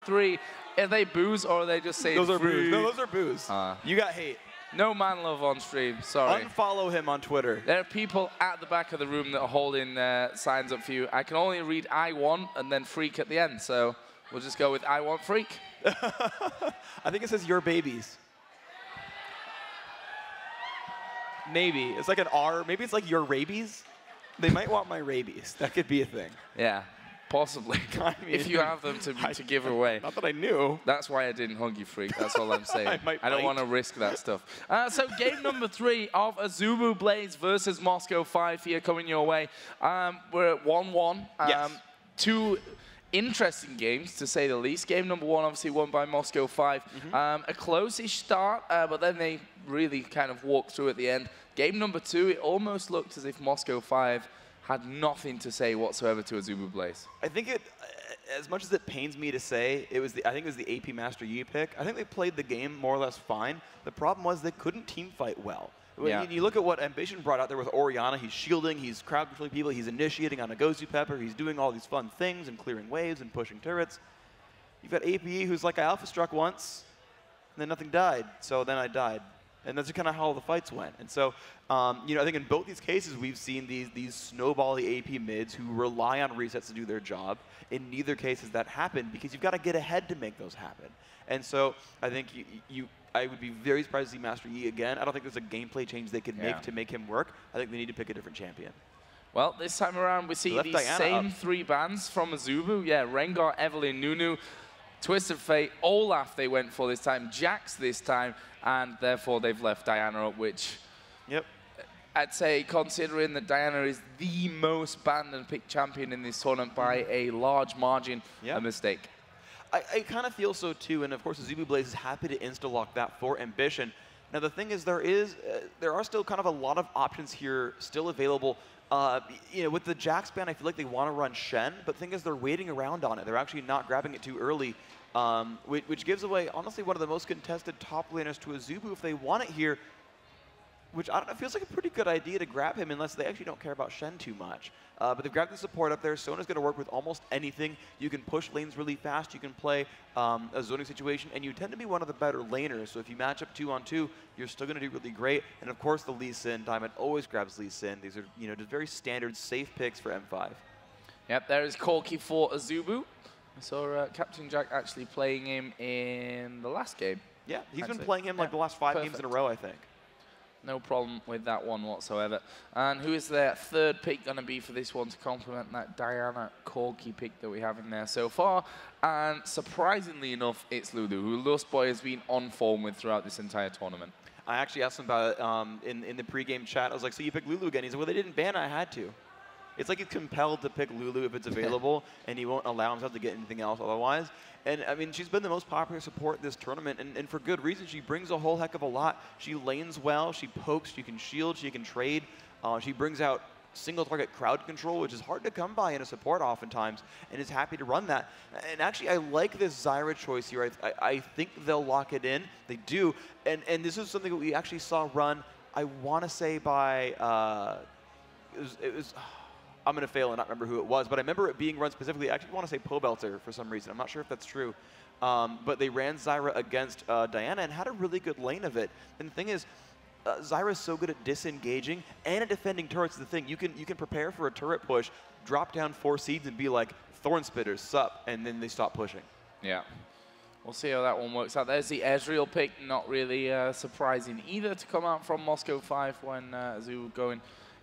3. Are they boos or are they just saying Those are free? boos. No, those are boos. You got hate. No man love on stream, sorry. Unfollow him on Twitter. There are people at the back of the room that are holding signs up for you. I can only read I want and then freak at the end, so we'll just go with I want freak. I think it says your babies. Maybe. It's like an R. Maybe it's like your rabies. They might want my rabies. That could be a thing. Yeah, possibly. I mean, if you have them to give away. Not that I knew. That's why I didn't hug you, freak. That's all I'm saying. I don't want to risk that stuff. So game number 3 of Azubu Blaze versus Moscow 5 here coming your way. We're at 1-1. Yes. 2 interesting games, to say the least. Game number 1 obviously won by Moscow 5. A close-ish start, but then they really kind of walked through at the end. Game number 2, it almost looked as if Moscow 5 had nothing to say whatsoever to Azubu Blaze. I think it, as much as it pains me to say, I think it was the AP Master Yi pick. I think they played the game more or less fine. The problem was they couldn't team fight well. Yeah. You look at what Ambition brought out there with Orianna. He's shielding, he's crowd controlling people, he's initiating on a Gozu Pepper, he's doing all these fun things and clearing waves and pushing turrets. You've got APE who's like I alpha struck once, and then nothing died, so then I died. And that's kind of how the fights went. And so, you know, I think in both these cases, we've seen these snowbally AP mids who rely on resets to do their job. In neither case has that happened because you've got to get ahead to make those happen. And so I think I would be very surprised to see Master Yi again. I don't think there's a gameplay change they could make to make him work. I think they need to pick a different champion. Well, this time around, we see these same 3 bans from Azubu. Yeah, Rengar, Evelynn, Nunu, Twisted Fate, Olaf they went for this time, Jax this time, and therefore they've left Diana up, which I'd say, considering that Diana is the most banned and picked champion in this tournament by a large margin, a mistake. I kind of feel so too, and of course Azubu Blaze is happy to insta-lock that for Ambition. Now the thing is, there are still kind of a lot of options here still available. You know, with the Jax ban, I feel like they want to run Shen, but the thing is they're waiting around on it. They're actually not grabbing it too early, which gives away, honestly, one of the most contested top laners to Azubu if they want it here, which I don't know, feels like a pretty good idea to grab him unless they actually don't care about Shen too much. But they've grabbed the support up there. Sona's going to work with almost anything. You can push lanes really fast. You can play a zoning situation, and you tend to be one of the better laners. So if you match up 2-on-2, you're still going to do really great. And of course, the Lee Sin. Diamond always grabs Lee Sin. These are, you know, just very standard, safe picks for M5. Yep, there is Corki for Azubu. I saw Captain Jack actually playing him in the last game. Yeah, he's been playing him like the last 5 games in a row, I think. No problem with that one whatsoever. And who is their 3rd pick going to be for this one to complement that Diana Corki pick that we have in there so far? And surprisingly enough, it's Lulu, who Lust Boy has been on form with throughout this entire tournament. I actually asked him about it in the pregame chat. I was like, so you picked Lulu again? He said, well, they didn't ban it, I had to. It's like he's compelled to pick Lulu if it's available, and he won't allow himself to get anything else otherwise. And, I mean, she's been the most popular support this tournament, and for good reason. She brings a whole heck of a lot. She lanes well, she pokes, she can shield, she can trade. She brings out single-target crowd control, which is hard to come by in a support oftentimes, and is happy to run that. And actually, I like this Zyra choice here. I think they'll lock it in. They do. And this is something that we actually saw run, I want to say by, it was I'm going to fail and not remember who it was, but I remember it being run specifically. I actually want to say Pobelter for some reason. I'm not sure if that's true. But they ran Zyra against Diana and had a really good lane of it. And the thing is, Zyra is so good at disengaging and at defending turrets. The thing, you can prepare for a turret push, drop down 4 seeds and be like, Thorn Spitters, sup, and then they stop pushing. Yeah. We'll see how that one works out. There's the Ezreal pick, not really surprising either to come out from Moscow 5 when Azubu going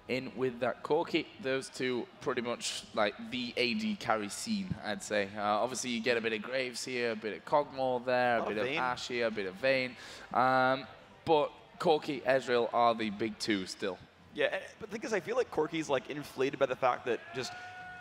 in with that Corki. Those two pretty much like the AD carry scene, I'd say. Obviously, you get a bit of Graves here, a bit of Cogmore there, a bit of Ashe here, a bit of Vayne. But Corki, Ezreal are the big 2 still. Yeah, but the thing is, I feel like Corki's like inflated by the fact that just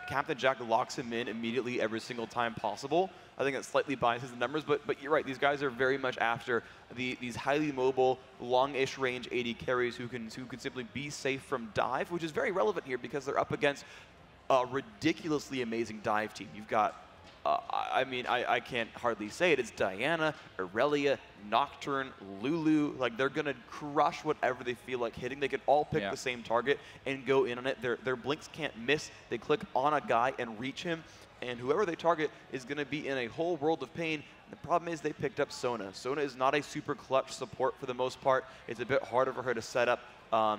Captain Jack locks him in immediately every single time possible. I think that slightly biases the numbers, but you're right. These guys are very much after these highly mobile, long-ish range AD carries who can simply be safe from dive, which is very relevant here because they're up against a ridiculously amazing dive team. You've got, I mean, I can't hardly say it. It's Diana, Aurelia, Nocturne, Lulu. Like, they're going to crush whatever they feel like hitting. They could all pick the same target and go in on it. Their blinks can't miss. They click on a guy and reach him. and whoever they target is going to be in a whole world of pain. And the problem is they picked up Sona. Sona is not a super clutch support for the most part. It's a bit harder for her to set up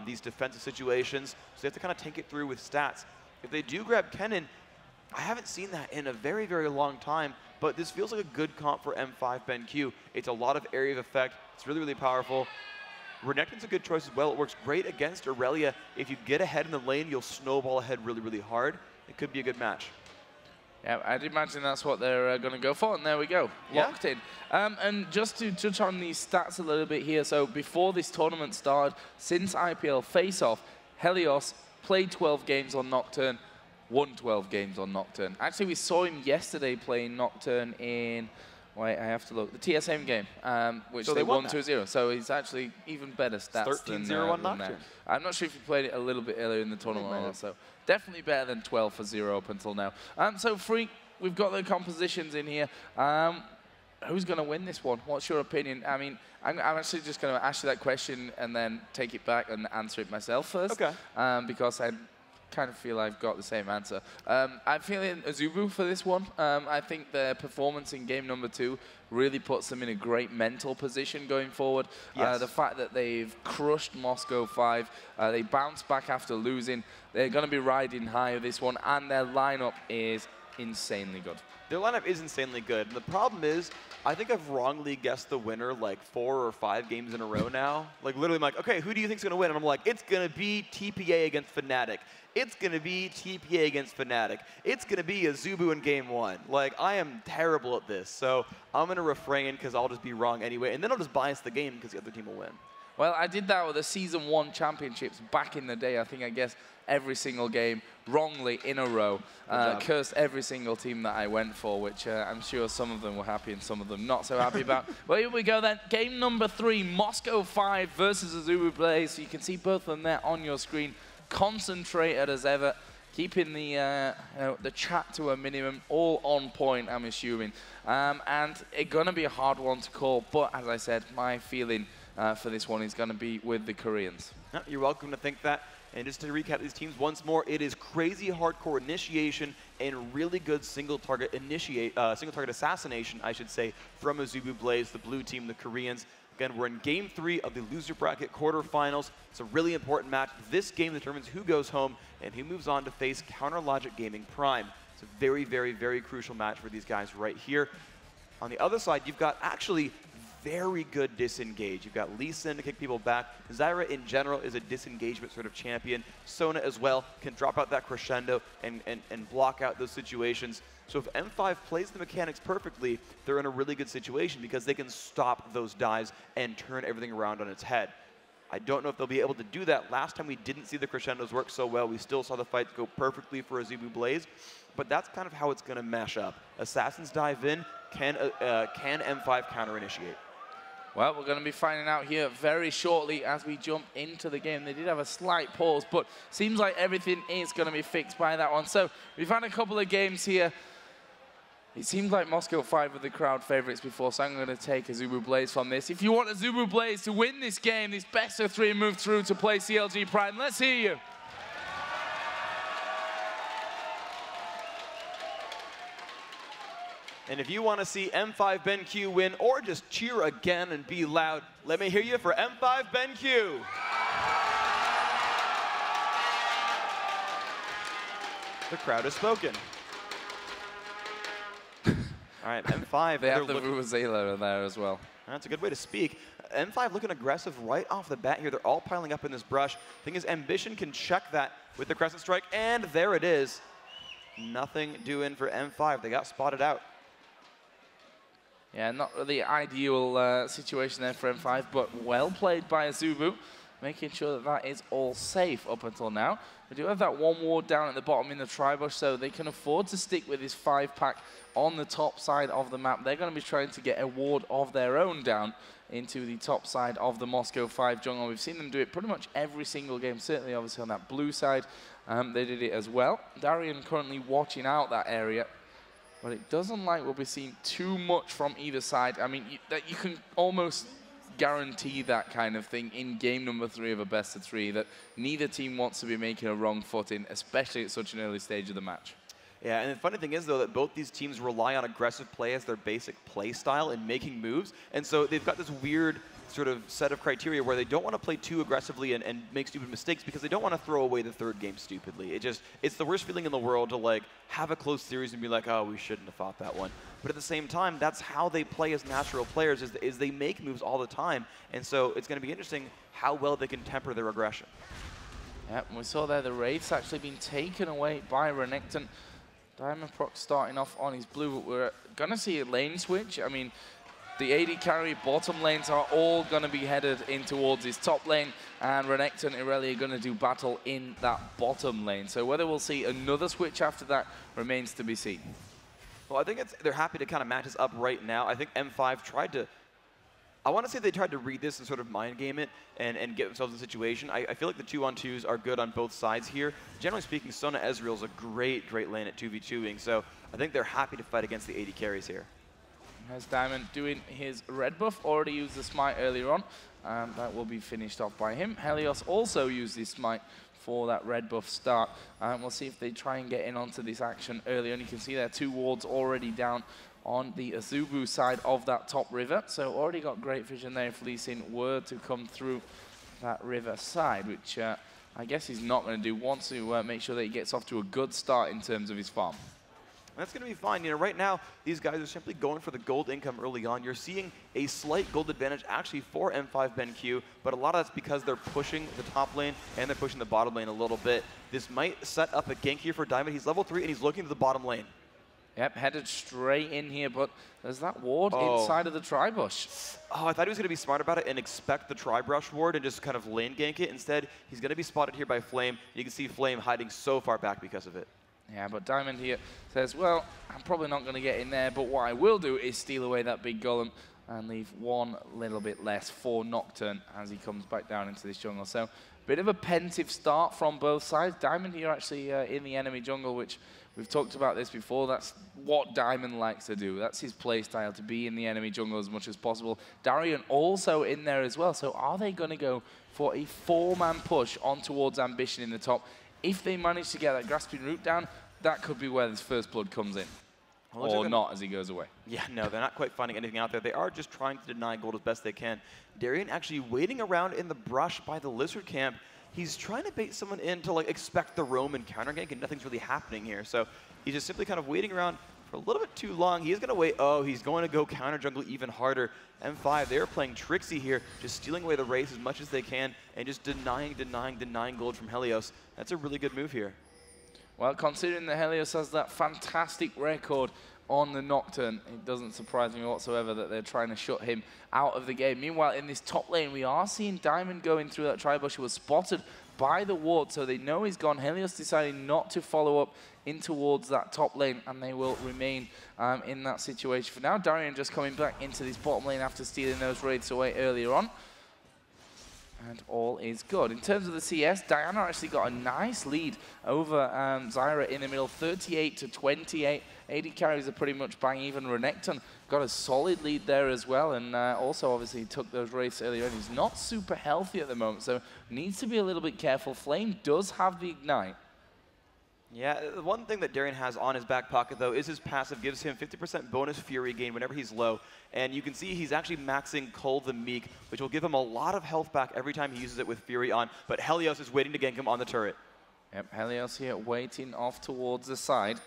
these defensive situations, so they have to kind of tank it through with stats. If they do grab Kennen, I haven't seen that in a very, very long time, but this feels like a good comp for M5 BenQ. It's a lot of area of effect. It's really, really powerful. Renekton's a good choice as well. It works great against Aurelia. If you get ahead in the lane, you'll snowball ahead really, really hard. It could be a good match. Yeah, I'd imagine that's what they're going to go for, and there we go, locked in. And just to touch on these stats a little bit here, so before this tournament started, since IPL Face-Off, Helios played 12 games on Nocturne, won 12 games on Nocturne. Actually, we saw him yesterday playing Nocturne in, wait, I have to look, the TSM game, which they won 2-0. So he's actually even better stats than 13-0 on Nocturne. I'm not sure if he played it a little bit earlier in the tournament, so definitely better than 12-0 up until now. So Freak, we've got the compositions in here. Who's going to win this one? What's your opinion? I mean, I'm actually just going to ask you that question and then take it back and answer it myself first. Okay. Because I kind of feel I've got the same answer. I'm feeling Azubu for this one. I think their performance in game number 2 really puts them in a great mental position going forward. The fact that they've crushed Moscow 5, they bounced back after losing. They're going to be riding high with this one, and their lineup is insanely good. Their lineup is insanely good. And the problem is, I think I've wrongly guessed the winner like 4 or 5 games in a row now. Like literally I'm like, okay, who do you think's gonna win? And I'm like, it's gonna be TPA against Fnatic. It's gonna be TPA against Fnatic. It's gonna be Azubu in game 1. Like, I am terrible at this. So I'm gonna refrain because I'll just be wrong anyway. And then I'll just bias the game because the other team will win. Well, I did that with the Season 1 championships back in the day. I think I guessed every single game wrongly in a row. Cursed every single team that I went for, which I'm sure some of them were happy and some of them not so happy about. Well, here we go then. Game number 3, Moscow 5 versus Azubu Blaze. So you can see both of them there on your screen. Concentrated as ever. Keeping the chat to a minimum, all on point, I'm assuming. And it's going to be a hard one to call, but as I said, my feeling for this one is going to be with the Koreans. You're welcome to think that. And just to recap these teams once more, it is crazy hardcore initiation and really good single target assassination, I should say, from Azubu Blaze, the blue team, the Koreans. Again, we're in game 3 of the loser bracket quarterfinals. It's a really important match. This game determines who goes home and who moves on to face Counter Logic Gaming Prime. It's a very, very, very crucial match for these guys right here. On the other side, you've got actually very good disengage. You've got Lee Sin to kick people back. Zyra in general is a disengagement sort of champion. Sona as well can drop out that crescendo and block out those situations. So if M5 plays the mechanics perfectly, they're in a really good situation because they can stop those dives and turn everything around on its head. I don't know if they'll be able to do that. Last time we didn't see the crescendos work so well. We still saw the fight go perfectly for Azubu Blaze, but that's kind of how it's going to mash up. Assassins dive in. Can M5 counter-initiate? Well, we're going to be finding out here very shortly as we jump into the game. They did have a slight pause, but seems like everything is going to be fixed by that one. So we've had a couple of games here. It seems like Moscow 5 were the crowd favorites before, so I'm going to take Azubu Blaze from this. If you want Azubu Blaze to win this game, this best of 3 and move through to play CLG Prime, let's hear you. And if you want to see M5 BenQ win or just cheer again and be loud, let me hear you for M5 BenQ. The crowd has spoken. All right, M5. They have the Vuvuzela there as well. That's a good way to speak. M5 looking aggressive right off the bat here. They're all piling up in this brush. Thing is, Ambition can check that with the Crescent Strike, and there it is. Nothing doing for M5. They got spotted out. Yeah, not really ideal situation there for M5, but well played by Azubu, making sure that that is all safe up until now. We do have that one ward down at the bottom in the Tribush, so they can afford to stick with this 5-pack on the top side of the map. They're going to be trying to get a ward of their own down into the top side of the Moscow 5 jungle. We've seen them do it pretty much every single game, certainly obviously on that blue side. They did it as well. Darian currently watching out that area. But it doesn't like we'll be seeing too much from either side. I mean, you can almost guarantee that kind of thing in game number 3 of a best of 3, that neither team wants to be making a wrong footing, especially at such an early stage of the match. Yeah, and the funny thing is, though, that both these teams rely on aggressive play as their basic play style in making moves. And so they've got this weird sort of set of criteria where they don't want to play too aggressively and make stupid mistakes because they don't want to throw away the third game stupidly. It's the worst feeling in the world to like have a close series and be like, oh, we shouldn't have fought that one. But at the same time, that's how they play as natural players, is they make moves all the time. And so it's going to be interesting how well they can temper their aggression. Yep, we saw there the Wraith's actually been taken away by Renekton. Diamondproc starting off on his blue, but we're going to see a lane switch. I mean, the AD carry bottom lanes are all going to be headed in towards his top lane, and Renekton and Irelia are going to do battle in that bottom lane. So whether we'll see another switch after that remains to be seen. Well, I think they're happy to kind of match this up right now. I think M5 tried to, I want to say they tried to read this and sort of mind game it and get themselves in a situation. I feel like the 2-on-2s are good on both sides here. Generally speaking, Sona Ezreal is a great lane at 2v2ing, so I think they're happy to fight against the AD carries here. Has Diamond doing his red buff, already used the smite earlier on. That will be finished off by him. Helios also used his smite for that red buff start. We'll see if they try and get in onto this action early on. You can see there 2 wards already down on the Azubu side of that top river. So already got great vision there if Lee Sin were to come through that river side, which I guess he's not going to do. Wants to make sure that he gets off to a good start in terms of his farm. That's going to be fine. You know, right now, these guys are simply going for the gold income early on. You're seeing a slight gold advantage actually for M5 BenQ, but a lot of that's because they're pushing the top lane and they're pushing the bottom lane a little bit. This might set up a gank here for Diamond. He's level 3 and he's looking to the bottom lane. Yep, headed straight in here, but there's that ward inside of the tri-bush. Oh, I thought he was going to be smart about it and expect the tri-brush ward and just kind of lane gank it. Instead, he's going to be spotted here by Flame. You can see Flame hiding so far back because of it. Yeah, but Diamond here says, well, I'm probably not going to get in there, but what I will do is steal away that big golem and leave one little bit less for Nocturne as he comes back down into this jungle. So, bit of a pensive start from both sides. Diamond here actually in the enemy jungle, which we've talked about this before. That's what Diamond likes to do. That's his play style, to be in the enemy jungle as much as possible. Darian also in there as well. So are they going to go for a 4-man push on towards Ambition in the top? If they manage to get that grasping root down, that could be where this first blood comes in. Or not as he goes away. Yeah, no, they're not quite finding anything out there. They are just trying to deny gold as best they can. Darian actually waiting around in the brush by the Lizard camp. He's trying to bait someone in to like expect the roam and counter gank, and nothing's really happening here. So he's just simply kind of waiting around for a little bit too long. He's going to wait. Oh, he's going to go counter jungle even harder. M5, they're playing tricksy here, just stealing away the race as much as they can and just denying gold from Helios. That's a really good move here. Well, considering that Helios has that fantastic record on the Nocturne, it doesn't surprise me whatsoever that they're trying to shut him out of the game. Meanwhile, in this top lane, we are seeing Diamond going through that tri-bush. He was spotted by the ward, so they know he's gone. Helios deciding not to follow up in towards that top lane, and they will remain in that situation. For now, Darian just coming back into this bottom lane after stealing those wraiths away earlier on. And all is good. In terms of the CS, Diana actually got a nice lead over Zyra in the middle, 38-28. AD carries are pretty much bang even. Renekton got a solid lead there as well, and also obviously took those wraiths earlier on. He's not super healthy at the moment, so needs to be a little bit careful. Flame does have the ignite. Yeah, the one thing that Darian has on his back pocket, though, is his passive gives him 50% bonus Fury gain whenever he's low. And you can see he's actually maxing Cole the Meek, which will give him a lot of health back every time he uses it with Fury on. But Helios is waiting to gank him on the turret. Yep, Helios here waiting off towards the side.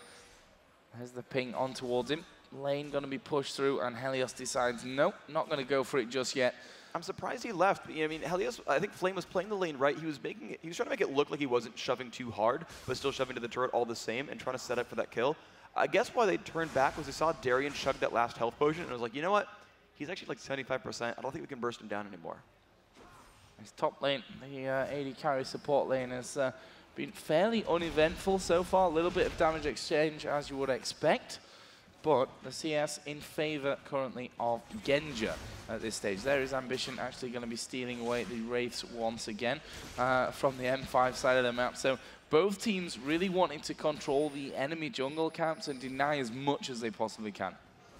There's the ping on towards him. Lane going to be pushed through, and Helios decides, nope, not going to go for it just yet. I'm surprised he left. I mean, Helios, I think Flame was playing the lane right. He was trying to make it look like he wasn't shoving too hard, but still shoving to the turret all the same and trying to set up for that kill. I guess why they turned back was they saw Darian chug that last health potion, and I was like, you know what? He's actually like 75%. I don't think we can burst him down anymore. His top lane, the AD carry support lane, has been fairly uneventful so far. A little bit of damage exchange, as you would expect. But the CS in favor currently of Genja at this stage. There is Ambition actually going to be stealing away the Wraiths once again from the M5 side of the map. So both teams really wanting to control the enemy jungle camps and deny as much as they possibly can.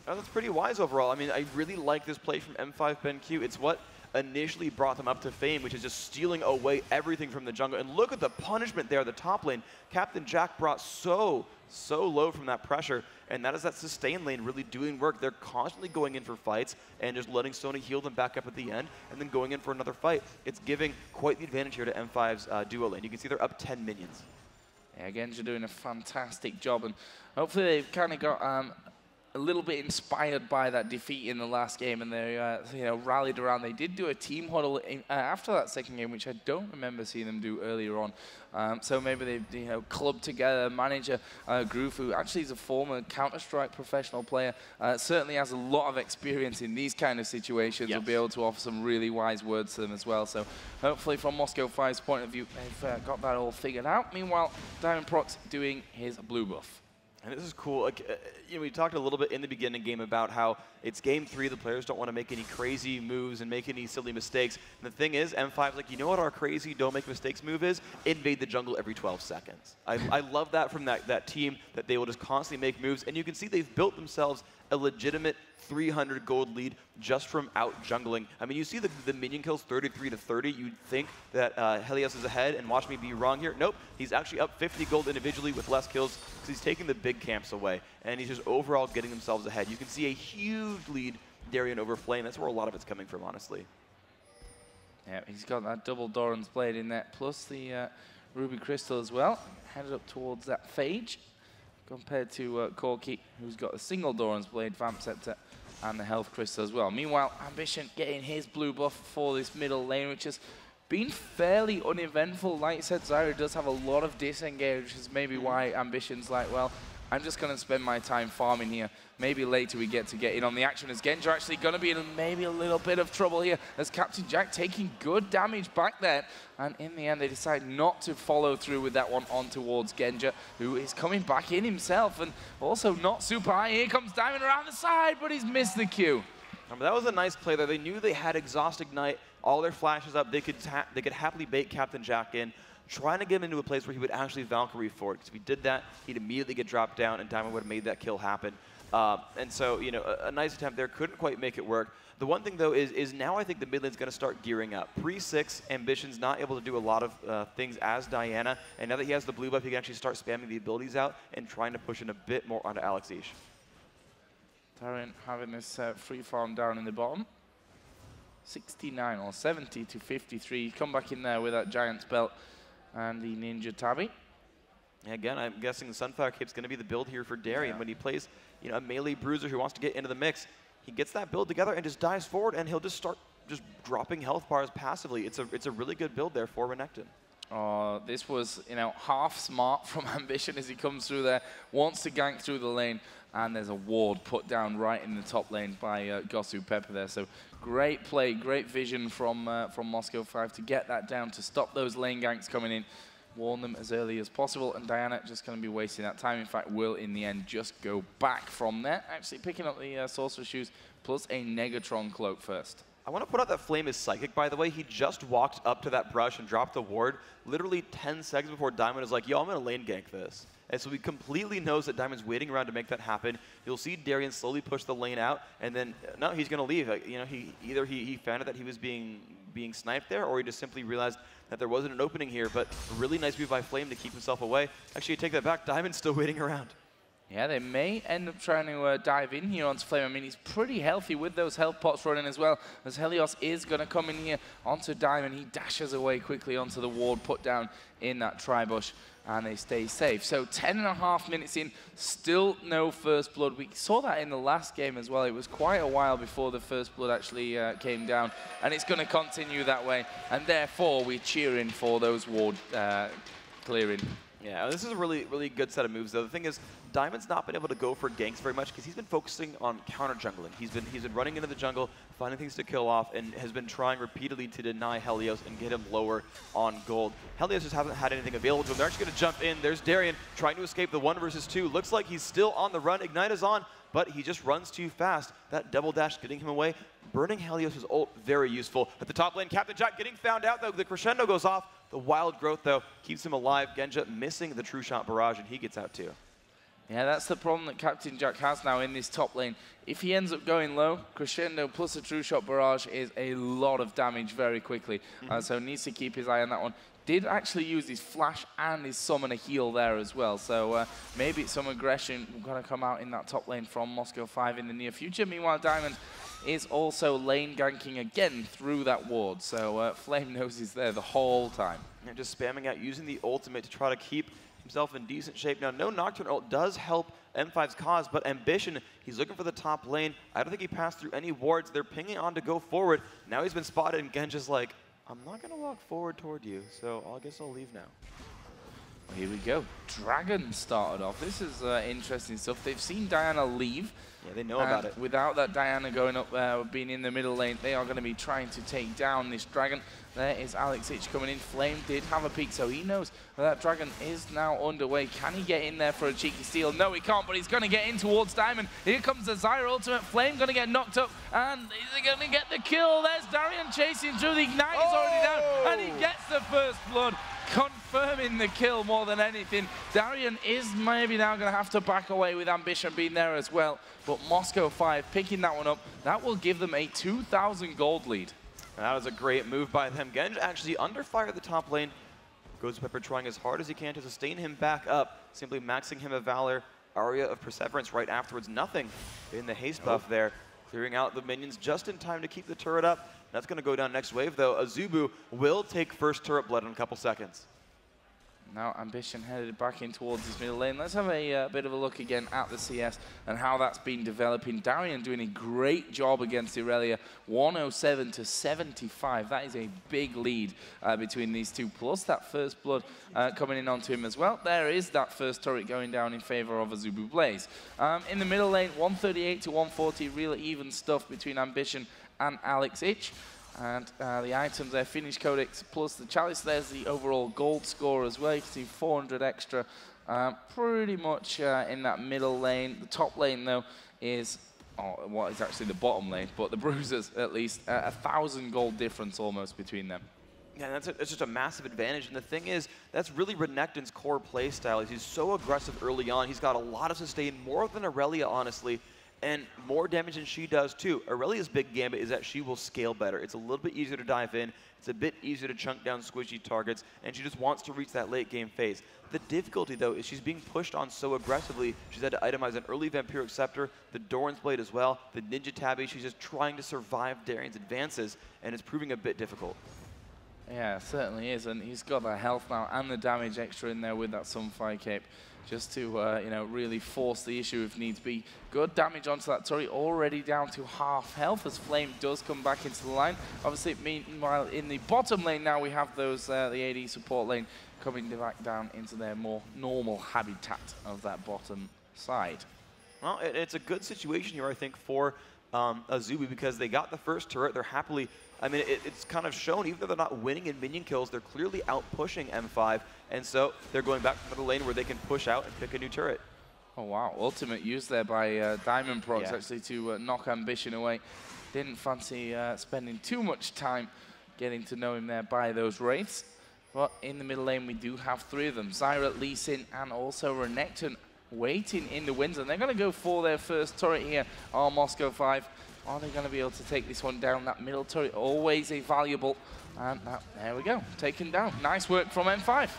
Oh, that's pretty wise overall. I mean, I really like this play from M5 BenQ. It's what initially brought them up to fame, which is just stealing away everything from the jungle. And look at the punishment there at the top lane. Captain Jack brought so so low from that pressure, and that is that sustain lane really doing work. They're constantly going in for fights and just letting Sony heal them back up at the end and then going in for another fight. It's giving quite the advantage here to M5's duo lane. You can see they're up 10 minions. Yeah, Genja doing a fantastic job, and hopefully they've kind of got a little bit inspired by that defeat in the last game, and they you know, rallied around. They did do a team huddle after that second game, which I don't remember seeing them do earlier on. So maybe they clubbed together. Manager Groove, who actually is a former Counter-Strike professional player, certainly has a lot of experience in these kind of situations. Yes. Will be able to offer some really wise words to them as well. So hopefully from Moscow 5's point of view, they've got that all figured out. Meanwhile, Diamond Prox doing his blue buff. And this is cool. Like, you know, we talked a little bit in the beginning game about how it's game 3. The players don't want to make any crazy moves and make any silly mistakes. And the thing is, M5's like, you know what our crazy don't make mistakes move is? Invade the jungle every 12 seconds. I love that from that team, that they will just constantly make moves. And you can see they've built themselves a legitimate 300 gold lead just from out jungling. I mean, you see the minion kills 33 to 30. You'd think that Helios is ahead, and watch me be wrong here. Nope, he's actually up 50 gold individually with less kills because he's taking the big camps away, and he's just overall getting themselves ahead. You can see a huge lead, Darien over Flame. That's where a lot of it's coming from, honestly. Yeah, he's got that double Doran's Blade in there, plus the Ruby Crystal as well. Headed up towards that Phage, compared to Corki, who's got a single Doran's Blade, Vamp Scepter, and the Health Crystal as well. Meanwhile, Ambition getting his blue buff for this middle lane, which has been fairly uneventful. Like you said, Zyra does have a lot of disengage, which is maybe why Ambition's like, well, I'm just going to spend my time farming here. Maybe later we get in on the action, as Genja actually going to be in maybe a little bit of trouble here, as Captain Jack taking good damage back there. And in the end, they decide not to follow through with that one on towards Genja, who is coming back in himself, and also not super high. Here comes Diamond around the side, but he's missed the Q. That was a nice play there. They knew they had Exhaust Ignite, all their flashes up. They could happily bait Captain Jack in, trying to get him into a place where he would actually Valkyrie forward. Because if he did that, he'd immediately get dropped down, and Diamond would have made that kill happen. And so, you know, a nice attempt there. Couldn't quite make it work. The one thing, though, is now I think the mid lane's going to start gearing up. Pre-6, Ambition's not able to do a lot of things as Diana, and now that he has the blue buff, he can actually start spamming the abilities out and trying to push in a bit more onto Alex Ish. Darien having this free farm down in the bottom. 69 or 70 to 53. Come back in there with that Giant's Belt and the Ninja Tabi. Again, I'm guessing the Sunfire Cape's going to be the build here for Darien. When he plays, you know, a melee bruiser who wants to get into the mix, he gets that build together and just dives forward, and he'll just start just dropping health bars passively. It's a really good build there for Renekton. This was, you know, half smart from Ambition as he comes through there, wants to gank through the lane, and there's a ward put down right in the top lane by Gosu Pepper there. So great play, great vision from Moscow 5 to get that down, to stop those lane ganks coming in, warn them as early as possible, and Diana just going to be wasting that time. In fact, will in the end just go back from there, actually picking up the Sorcerer Shoes plus a Negatron Cloak first. I want to put out that Flame is psychic, by the way. He just walked up to that brush and dropped the ward literally 10 seconds before Diamond is like, yo, I'm going to lane gank this. And so he completely knows that Diamond's waiting around to make that happen. You'll see Darien slowly push the lane out, and then, no, he's going to leave. You know, either he found out that he was being sniped there, or he just simply realized that there wasn't an opening here. But a really nice move by Flame to keep himself away. Actually, take that back. Diamond's still waiting around. Yeah, they may end up trying to dive in here onto Flame. I mean, he's pretty healthy with those health pots running as well, as Helios is going to come in here onto Diamond. He dashes away quickly onto the ward put down in that tri-bush, and they stay safe. So 10.5 minutes in, still no first blood. We saw that in the last game as well. It was quite a while before the first blood actually came down, and it's going to continue that way, and therefore we're cheering for those ward clearing. Yeah, this is a really, really good set of moves, though. The thing is, Diamond's not been able to go for ganks very much because he's been focusing on counter jungling. He's been running into the jungle, finding things to kill off, and has been trying repeatedly to deny Helios and get him lower on gold. Helios just hasn't had anything available to him. They're actually going to jump in. There's Darien trying to escape the 1 versus 2. Looks like he's still on the run. Ignite is on, but he just runs too fast. That double dash getting him away. Burning Helios' ult, very useful. At the top lane, Captain Jack getting found out, though. The crescendo goes off. The wild growth, though, keeps him alive. Genja missing the true shot barrage, and he gets out, too. Yeah, that's the problem that Captain Jack has now in this top lane. If he ends up going low, crescendo plus a true shot barrage is a lot of damage very quickly. So needs to keep his eye on that one. did actually use his flash and his summoner heal there as well. So maybe some aggression going to come out in that top lane from Moscow 5 in the near future. Meanwhile, Diamond is also lane ganking again through that ward. So Flame knows he's there the whole time. And just spamming out, using the ultimate to try to keep himself in decent shape. Now, no Nocturne ult does help M5's cause, but Ambition, he's looking for the top lane. I don't think he passed through any wards. They're pinging on to go forward. Now he's been spotted, and Genja's like, I'm not going to walk forward toward you, so I guess I'll leave now. Well, here we go. Dragon started off. This is interesting stuff. They've seen Diana leave. Yeah, they know about it. Without that Diana going up there, being in the middle lane, they are going to be trying to take down this Dragon. There is Alex Ich coming in. Flame did have a peek, so he knows that Dragon is now underway. Can he get in there for a cheeky steal? No, he can't, but he's going to get in towards Diamond. Here comes the Zyra ultimate. Flame going to get knocked up, and is he going to get the kill? There's Darian chasing through. The Ignite is already down, and he gets the first blood, confirming the kill more than anything. Darian is maybe now going to have to back away with Ambition being there as well, but Moscow 5 picking that one up. That will give them a 2,000 gold lead. That was a great move by them. Genja actually under fire at the top lane. Ghostpepper trying as hard as he can to sustain him back up, simply maxing him a Valor, Aria of Perseverance right afterwards. Nothing in the haste buff there, clearing out the minions just in time to keep the turret up. That's going to go down next wave, though. Azubu will take first turret blood in a couple seconds. Now Ambition headed back in towards his middle lane. Let's have a bit of a look again at the CS and how that's been developing. Darian doing a great job against Irelia, 107 to 75. That is a big lead between these two, plus that first blood coming in onto him as well. There is that first turret going down in favor of Azubu Blaze. In the middle lane, 138 to 140, real even stuff between Ambition and Alex Ich. And the items there, Finish Codex plus the Chalice, there's the overall gold score as well. You can see 400 extra, pretty much in that middle lane. The top lane, though, is what is actually the bottom lane, but the Bruisers, at least, 1,000 gold difference almost between them. Yeah, that's just a massive advantage. And the thing is, that's really Renekton's core play style. He's so aggressive early on. He's got a lot of sustain, more than Irelia, honestly. And more damage than she does, too. Aurelia's big gambit is that she will scale better. It's a little bit easier to dive in. It's a bit easier to chunk down squishy targets. And she just wants to reach that late game phase. The difficulty, though, is she's being pushed on so aggressively. She's had to itemize an early Vampiric Scepter, the Doran's Blade as well, the Ninja Tabby. She's just trying to survive Darian's advances, and it's proving a bit difficult. Yeah, it certainly is. And he's got that health now and the damage extra in there with that Sunfire Cape, just to you know, really force the issue if needs be. Good damage onto that turret, already down to half health as Flame does come back into the line. Obviously, meanwhile, in the bottom lane now we have those the AD support lane coming back down into their more normal habitat of that bottom side. Well, it's a good situation here, I think, for Azubu, because they got the first turret. They're happily, I mean, it's kind of shown, even though they're not winning in minion kills, they're clearly out-pushing M5, and so they're going back to the lane where they can push out and pick a new turret. Oh, wow. Ultimate used there by Diamond Prox, actually, to knock Ambition away. Didn't fancy spending too much time getting to know him there by those wraiths. But in the middle lane, we do have three of them. Zyra, Lee Sin, and also Renekton waiting in the wings. And they're going to go for their first turret here on Moscow 5. Are they going to be able to take this one down? That middle turret, always a valuable. And there we go, taken down. Nice work from M5.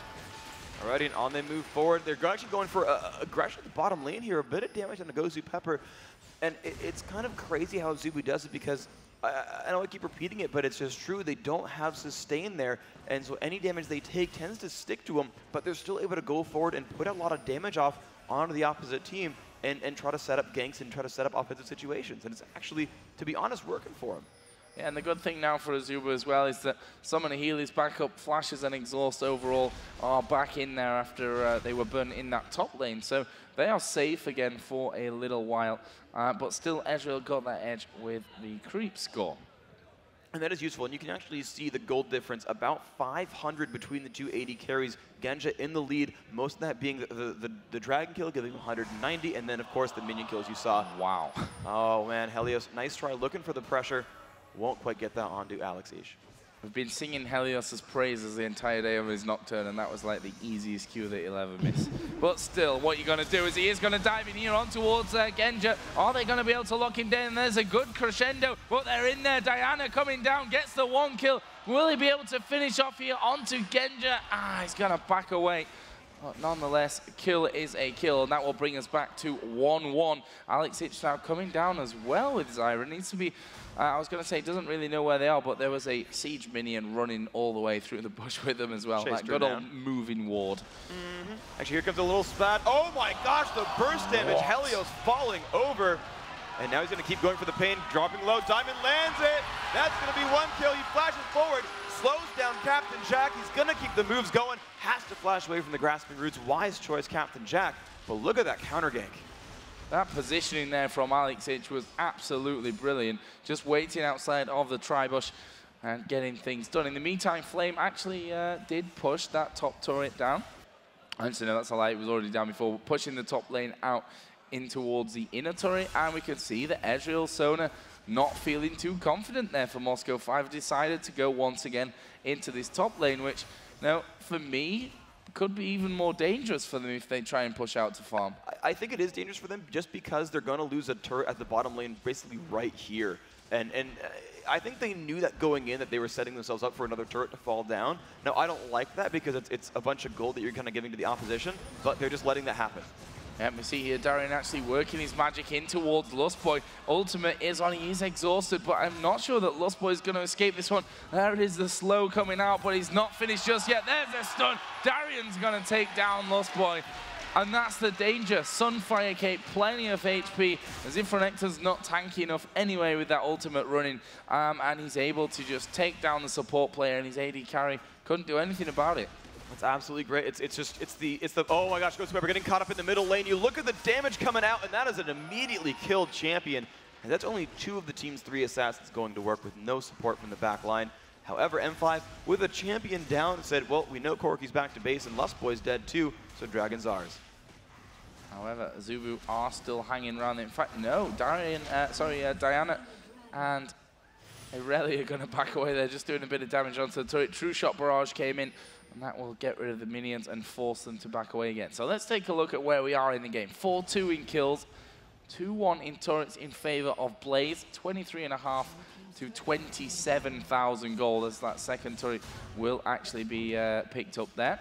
Alrighty, and on they move forward. They're actually going for aggression at the bottom lane here. A bit of damage on the Ghostpepper. And it's kind of crazy how Azubu does it, because I know I keep repeating it, but it's just true. They don't have sustain there, and so any damage they take tends to stick to them, but they're still able to go forward and put a lot of damage off onto the opposite team and try to set up ganks and try to set up offensive situations. And it's actually, to be honest, working for them. Yeah, and the good thing now for Azubu as well is that Summon Heal is back up, Flashes and Exhaust overall are back in there after they were burnt in that top lane. So they are safe again for a little while, but still Ezreal got that edge with the creep score. And that is useful, and you can actually see the gold difference, about 500 between the two AD carries. Genja in the lead, most of that being the Dragon kill, giving him 190, and then of course the minion kills you saw. Wow. Oh man, Helios, nice try looking for the pressure. Won't quite get that onto Alex Ich. We've been singing Helios's praises the entire day of his Nocturne, and that was like the easiest Q that he'll ever miss. But still, what you're going to do is he is going to dive in here on towards Genja. Are they going to be able to lock him down? There's a good crescendo, but they're in there. Diana coming down, gets the 1 kill. Will he be able to finish off here onto Genja? He's going to back away. But nonetheless, kill is a kill, and that will bring us back to 1-1. Alex Hitch now coming down as well with Zyra. Needs to be, I was going to say, doesn't really know where they are, but there was a siege minion running all the way through the bush with them as well. That good old moving ward. Actually, here comes a little spat. Oh my gosh, the burst damage. Helios falling over. And now he's going to keep going for the pain, dropping low. Diamond lands it. That's going to be 1 kill. He flashes forward, slows down Captain Jack. He's going to keep the moves going. Has to flash away from the grasping roots. Wise choice, Captain Jack. But look at that counter gank. That positioning there from Alex Hitch was absolutely brilliant. Just waiting outside of the tri-bush and getting things done. In the meantime, Flame actually did push that top turret down. Actually, no, that's a lie. It was already down before. Pushing the top lane out in towards the inner turret, and we can see that Ezreal Sona not feeling too confident there for Moscow 5. Decided to go once again into this top lane, which, now, for me, could be even more dangerous for them if they try and push out to farm. I think it is dangerous for them just because they're going to lose a turret at the bottom lane basically right here. And I think they knew that going in, that they were setting themselves up for another turret to fall down. Now, I don't like that because it's a bunch of gold that you're kind of giving to the opposition, but they're just letting that happen. Yeah, we see here Darian actually working his magic in towards Lustboy. Ultimate is on, he is exhausted, but I'm not sure that Lustboy is going to escape this one. There is the slow coming out, but he's not finished just yet. There's the stun. Darian's going to take down Lustboy. And that's the danger. Sunfire Cape, plenty of HP. As Infranectar's not tanky enough anyway with that ultimate running. And he's able to just take down the support player, and his AD carry couldn't do anything about it. That's absolutely great. It's the oh my gosh, Ghost Pepper getting caught up in the middle lane. You look at the damage coming out, and that is an immediately killed champion. And that's only 2 of the team's 3 assassins going to work with no support from the back line. However, M5, with a champion down, said, well, we know Corki's back to base, and Lustboy's dead too, so Dragon's ours. However, Azubu are still hanging around. In fact, no, Diana and Irelia are going to back away. They're just doing a bit of damage onto the turret. True Shot Barrage came in, and that will get rid of the minions and force them to back away again. So let's take a look at where we are in the game. 4-2 in kills, 2-1 in turrets in favor of Blaze, 23.5 to 27,000 gold, as that second turret will actually be picked up there.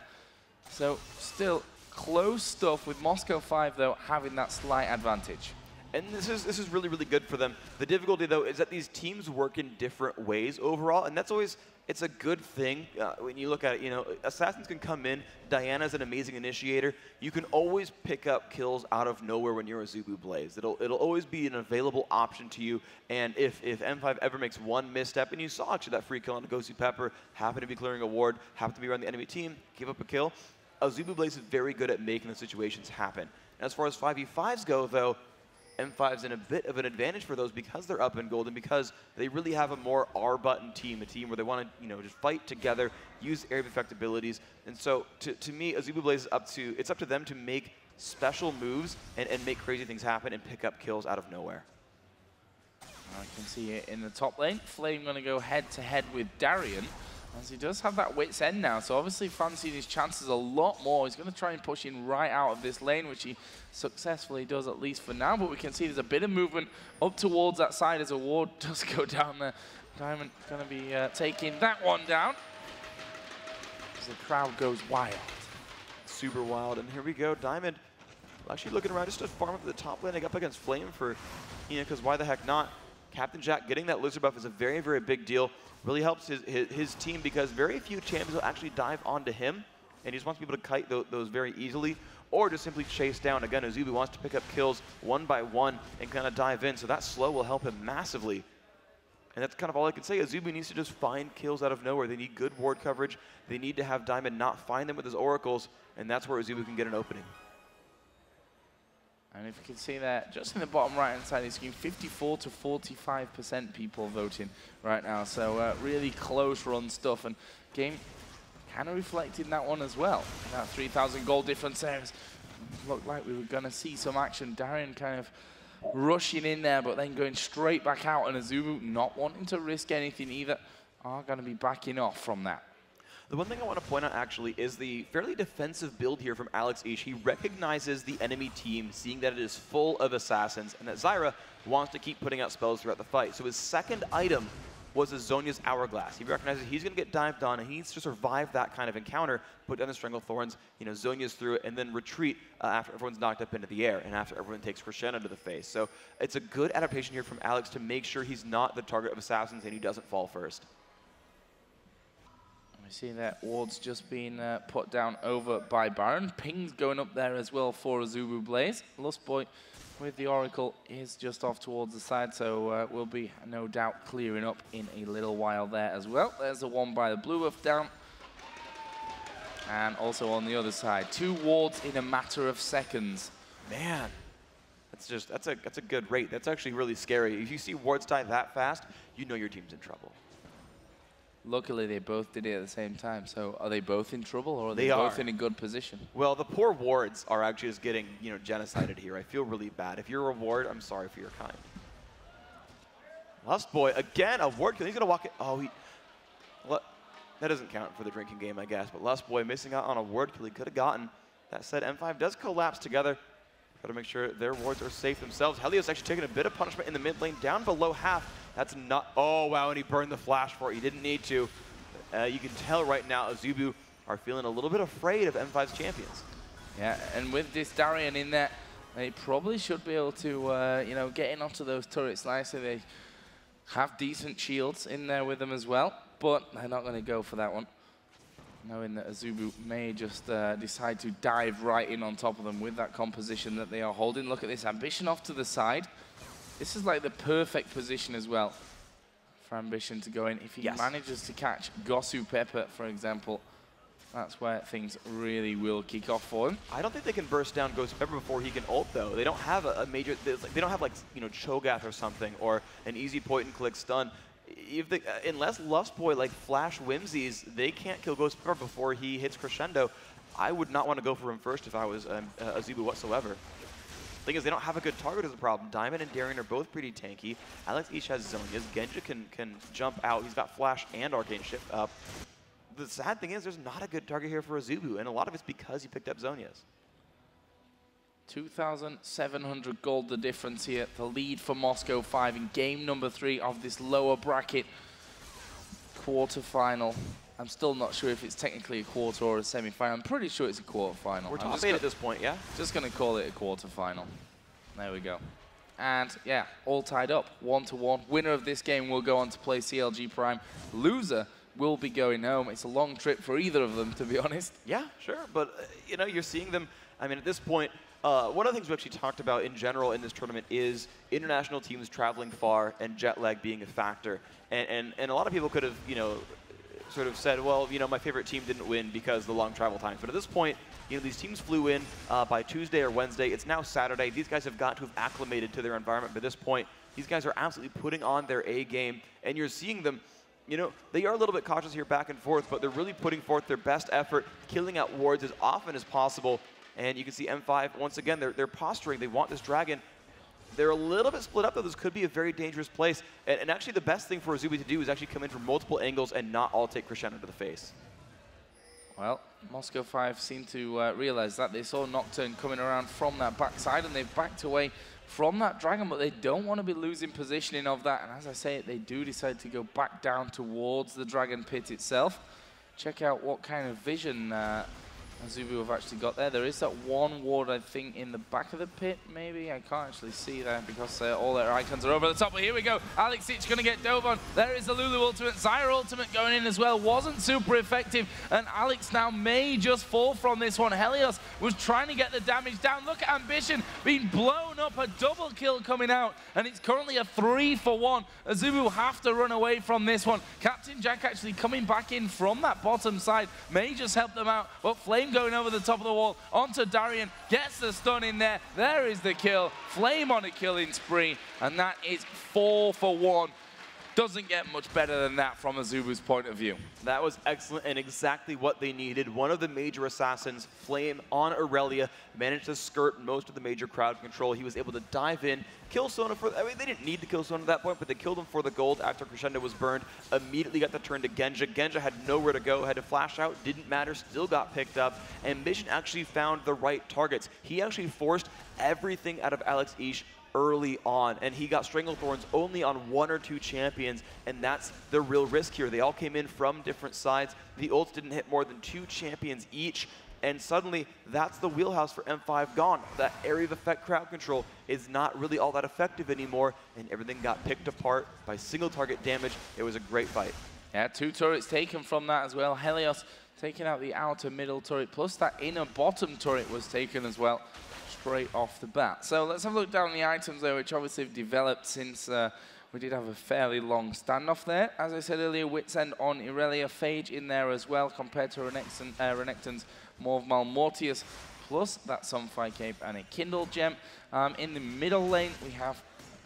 So still close stuff, with Moscow 5 though having that slight advantage. And this is really, really good for them. The difficulty, though, is that these teams work in different ways overall, and that's always, it's a good thing when you look at it. You know, assassins can come in. Diana's an amazing initiator. You can always pick up kills out of nowhere when you're a Azubu Blaze. It'll always be an available option to you, and if M5 ever makes one misstep, and you saw actually that free kill on Ghost Pepper, happened to be clearing a ward, happened to be around the enemy team, give up a kill, Azubu Blaze is very good at making the situations happen. And as far as 5v5s go, though, M5's in a bit of an advantage for those because they're up in gold and because they really have a more R-button team, a team where they want to, you know, just fight together, use area of effect abilities. And so, to me, Azubu Blaze it's up to them to make special moves and make crazy things happen and pick up kills out of nowhere. I can see it in the top lane. Flame going to go head-to-head with Darian, as he does have that wit's end now, so obviously fancying his chances a lot more. He's going to try and push in right out of this lane, which he successfully does, at least for now, but we can see there's a bit of movement up towards that side as a ward does go down there. Diamond going to be taking that one down as the crowd goes wild. Super wild, and here we go. Diamond actually looking around just to farm up the top lane, up against Flame for, you know, because why the heck not? Captain Jack getting that Lizard buff is a very, very big deal. Really helps his team because very few champions will actually dive onto him, and he just wants people to kite those very easily, or just simply chase down. Again, Azubu wants to pick up kills one by one and kind of dive in, so that slow will help him massively. And that's kind of all I can say. Azubu needs to just find kills out of nowhere. They need good ward coverage. They need to have Diamond not find them with his oracles, and that's where Azubu can get an opening. And if you can see that, just in the bottom right-hand side of the screen, 54 to 45% people voting right now. So really close run stuff. And game kind of reflecting that one as well. That 3,000 gold difference there looked like we were going to see some action. Darian kind of rushing in there, but then going straight back out. And Azubu not wanting to risk anything either. are going to be backing off from that. The one thing I want to point out, actually, is the fairly defensive build here from Alex Ish. He recognizes the enemy team, seeing that it is full of assassins, and that Zyra wants to keep putting out spells throughout the fight. So his second item was a Zhonya's Hourglass. He recognizes he's going to get dived on, and he needs to survive that kind of encounter, put down the Stranglethorns, Zhonya's through it, and then retreat after everyone's knocked up into the air, and after everyone takes Crescendo to the face. So it's a good adaptation here from Alex to make sure he's not the target of assassins and he doesn't fall first. We see that ward's just been put down over by Baron. Ping's going up there as well for Azubu Blaze. Lustboy with the Oracle is just off towards the side, so we'll be no doubt clearing up in a little while there as well. There's the one by the Blue Buff down. And also on the other side, 2 wards in a matter of seconds. Man, that's a good rate. That's actually really scary. If you see wards die that fast, you know your team's in trouble. Luckily, they both did it at the same time. So are they both in trouble, or are they both in a good position? Well, the poor wards are actually just getting, genocided here. I feel really bad. If you're a ward, I'm sorry for your kind. Lustboy, again, a ward kill. He's going to walk it. Oh, that doesn't count for the drinking game, I guess. But Lustboy missing out on a ward kill he could have gotten. That said, M5 does collapse together. Got to make sure their wards are safe themselves. Helios actually taking a bit of punishment in the mid lane, down below half. That's not, oh wow, and he burned the flash for it. He didn't need to. You can tell right now Azubu are feeling a little bit afraid of M5's champions. Yeah, and with this Darian in there, they probably should be able to, get in onto those turrets nicely. They have decent shields in there with them as well, but they're not going to go for that one, knowing that Azubu may just decide to dive right in on top of them with that composition that they are holding. Look at this Ambition off to the side. This is like the perfect position as well for Ambition to go in. If he manages to catch Gosu Pepper, for example, that's where things really will kick off for him. I don't think they can burst down Gosu Pepper before he can ult, though. They don't have a major, they don't have like, Cho'Gath or something, or an easy point and click stun. If they, unless Lustboy like flash whimsies, they can't kill Gosu Pepper before he hits Crescendo. I would not want to go for him first if I was Azubu whatsoever. Thing is, they don't have a good target as a problem. Diamond and Darian are both pretty tanky. Alex each has Zhonya's. Genja can jump out. He's got Flash and Arcane Shift up. The sad thing is, there's not a good target here for Azubu, and a lot of it's because he picked up Zhonya's. 2,700 gold the difference here. The lead for Moscow 5 in game number 3 of this lower bracket quarterfinal. I'm still not sure if it's technically a quarter or a semi-final. I'm pretty sure it's a quarterfinal. We're top 8 at this point, yeah? Just going to call it a quarterfinal. There we go. And yeah, all tied up, 1-1. Winner of this game will go on to play CLG Prime. Loser will be going home. It's a long trip for either of them, to be honest. Yeah, sure. But, you're seeing them, at this point, one of the things we actually talked about in general in this tournament is international teams traveling far and jet lag being a factor. And a lot of people could have, sort of said, well, my favorite team didn't win because of the long travel times. But at this point, these teams flew in by Tuesday or Wednesday. It's now Saturday. These guys have got to have acclimated to their environment by this point. These guys are absolutely putting on their A game, and you're seeing them, they are a little bit cautious here back and forth, but they're really putting forth their best effort, killing out wards as often as possible. And you can see M5, once again, they're posturing. They want this dragon. They're a little bit split up, though. This could be a very dangerous place. And actually, the best thing for Azubu to do is actually come in from multiple angles and not all take Crescendo to the face. Well, Moscow 5 seem to realize that. They saw Nocturne coming around from that backside, and they've backed away from that dragon, but they don't want to be losing positioning of that. And as I say, they do decide to go back down towards the dragon pit itself. Check out what kind of vision Azubu have actually got there. There is that one ward, I think, in the back of the pit, maybe. I can't actually see that because all their icons are over the top. But here we go. Alex Itch going to get dove on. There is the Lulu ultimate. Zyra ultimate going in as well. Wasn't super effective. And Alex now may just fall from this one. Helios was trying to get the damage down. Look at Ambition being blown up. A double kill coming out. And it's currently a 3-for-1. Azubu have to run away from this one. Captain Jack actually coming back in from that bottom side. May just help them out. But Flame going over the top of the wall onto Darian, gets the stun in there. There is the kill. Flame on a killing spree, and that is 4-for-1. Doesn't get much better than that from Azubu's point of view. That was excellent and exactly what they needed. One of the major assassins, Flame on Aurelia, managed to skirt most of the major crowd control. He was able to dive in, kill Sona for, I mean, they didn't need to kill Sona at that point, but they killed him for the gold after Crescendo was burned. Immediately got the turn to Genja. Genja had nowhere to go, had to flash out, didn't matter, still got picked up. And Mission actually found the right targets. He actually forced everything out of Alex Ish early on, and he got Stranglethorns only on 1 or 2 champions, and that's the real risk here. They all came in from different sides. The ults didn't hit more than 2 champions each, and suddenly that's the wheelhouse for M5 gone. That area of effect crowd control is not really all that effective anymore, and everything got picked apart by single target damage. It was a great fight. Yeah, 2 turrets taken from that as well. Helios taking out the outer middle turret, plus that inner bottom turret was taken as well, straight off the bat. So let's have a look down the items there, which obviously have developed since we did have a fairly long standoff there. As I said earlier, Wit's End on Irelia, Phage in there as well, compared to Renekton's Morve Mortius, plus that Sunfire Cape and a Kindle Gem. In the middle lane, we have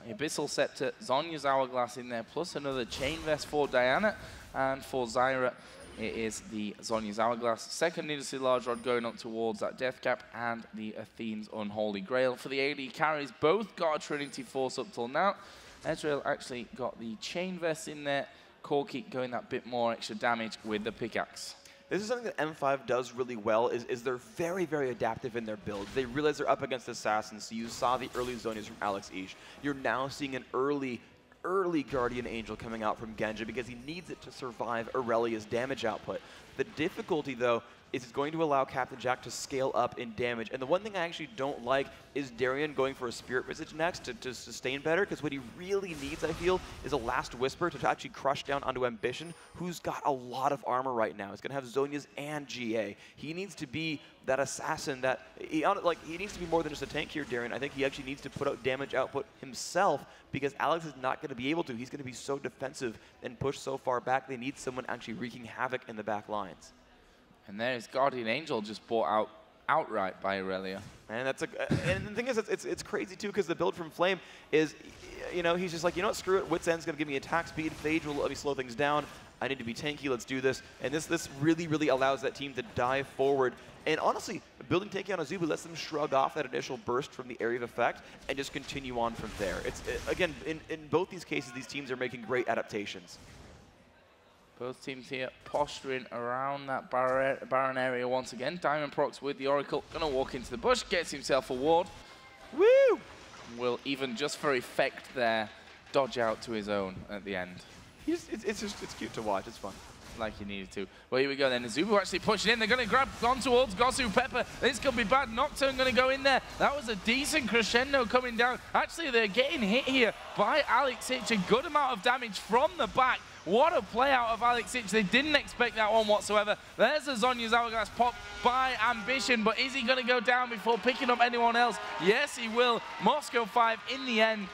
Abyssal Scepter, Zhonya's Hourglass in there, plus another Chain Vest for Diana, and for Zyra, it is the Zhonya's Hourglass. Second Needlessly Large Rod going up towards that Death Cap, and the Athene's Unholy Grail. For the AD carries, both got a Trinity Force up till now. Ezreal actually got the Chain Vest in there. Corki going that bit more extra damage with the pickaxe. This is something that M5 does really well, is they're very, very adaptive in their builds. They realize they're up against assassins, so you saw the early Zonias from Alex Ish. You're now seeing an early Guardian Angel coming out from Genja because he needs it to survive Aurelia's damage output. The difficulty, though, is it's going to allow Captain Jack to scale up in damage. And the one thing I actually don't like is Darien going for a Spirit Visage next to sustain better, because what he really needs, I feel, is a Last Whisper to actually crush down onto Ambition, who's got a lot of armor right now. He's going to have Zhonya's and GA. He needs to be that assassin that, he needs to be more than just a tank here, Darien. I think he actually needs to put out damage output himself, because Alex is not going to be able to. He's going to be so defensive and pushed so far back. They need someone actually wreaking havoc in the back lines. And there's Guardian Angel just bought out outright by Aurelia. And that's and the thing is, it's crazy too, because the build from Flame is, you know, he's just like, you know what, screw it. Wit's End's going to give me attack speed. Phage will let me slow things down. I need to be tanky. Let's do this. And this really, really allows that team to dive forward. And honestly, building tanky on Azubu lets them shrug off that initial burst from the area of effect and just continue on from there. Again, in both these cases, these teams are making great adaptations. Both teams here posturing around that Baron area once again. Diamond Prox with the Oracle, gonna walk into the bush, gets himself a ward. Woo! Will even just for effect there, dodge out to his own at the end. It's cute to watch, it's fun. Like he needed to. Well, here we go then. Azubu actually pushing in. They're going to grab on towards Gosu Pepper. This could be bad. Nocturne going to go in there. That was a decent crescendo coming down. Actually, they're getting hit here by Alex Ich. A good amount of damage from the back. What a play out of Alex Ich. They didn't expect that one whatsoever. There's a Zhonya's Hourglass pop by Ambition, but is he going to go down before picking up anyone else? Yes, he will. Moscow 5 in the end.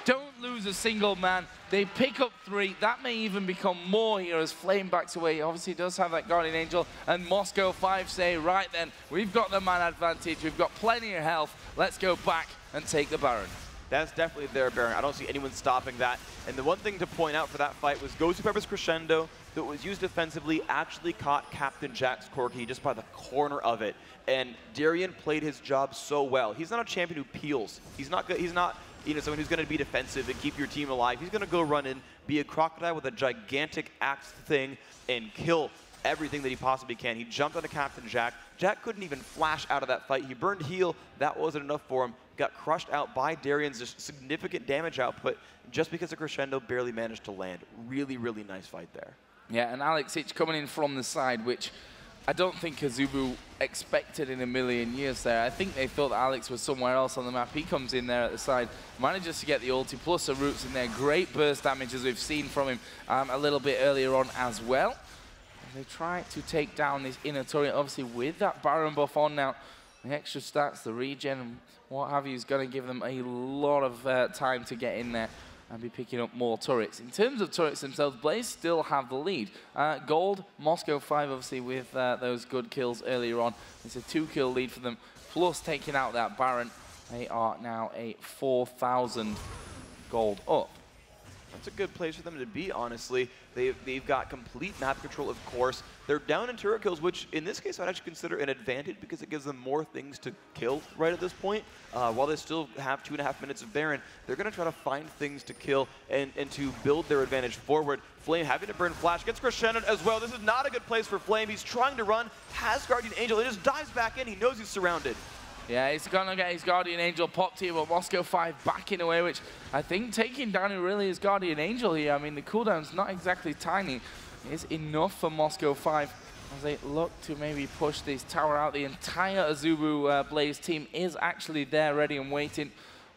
Don't lose a single man. They pick up 3. That may even become more here as Flame backs away. He obviously does have that Guardian Angel. And Moscow 5 say, right then, we've got the man advantage. We've got plenty of health. Let's go back and take the Baron. That's definitely their Baron. I don't see anyone stopping that. And the one thing to point out for that fight was Gosu Pepper's Crescendo that was used defensively actually caught Captain Jack's Corki just by the corner of it. And Darien played his job so well. He's not a champion who peels. He's not someone who's going to be defensive and keep your team alive. He's going to go run in, be a crocodile with a gigantic axe thing, and kill everything that he possibly can. He jumped onto Captain Jack. Jack couldn't even flash out of that fight. He burned heal. That wasn't enough for him. Got crushed out by Darien's significant damage output just because the Crescendo barely managed to land. Really, really nice fight there. Yeah, and Alex Ich coming in from the side, which I don't think Azubu expected in a million years there. I think they thought that Alex was somewhere else on the map. He comes in there at the side, manages to get the ulti, plus the roots in there. Great burst damage, as we've seen from him a little bit earlier on as well. And they try to take down this inner turret, obviously with that Baron buff on now. The extra stats, the regen, and what have you is going to give them a lot of time to get in there and be picking up more turrets. In terms of turrets themselves, Blaze still have the lead. Gold, Moscow 5 obviously with those good kills earlier on. It's a 2-kill lead for them, plus taking out that Baron. They are now a 4,000 gold up. That's a good place for them to be, honestly. They've got complete map control, of course. They're down in turret kills, which in this case I'd actually consider an advantage because it gives them more things to kill right at this point. While they still have 2.5 minutes of Baron, they're going to try to find things to kill and to build their advantage forward. Flame having to burn Flash, gets crescendoed as well. This is not a good place for Flame. He's trying to run, has Guardian Angel, he just dives back in. He knows he's surrounded. Yeah, he's going to get his Guardian Angel popped here, but Moscow 5 backing away, which I think taking down really is Guardian Angel here. I mean, the cooldown's not exactly tiny. It's enough for Moscow 5 as they look to maybe push this tower out. The entire Azubu Blaze team is actually there, ready and waiting.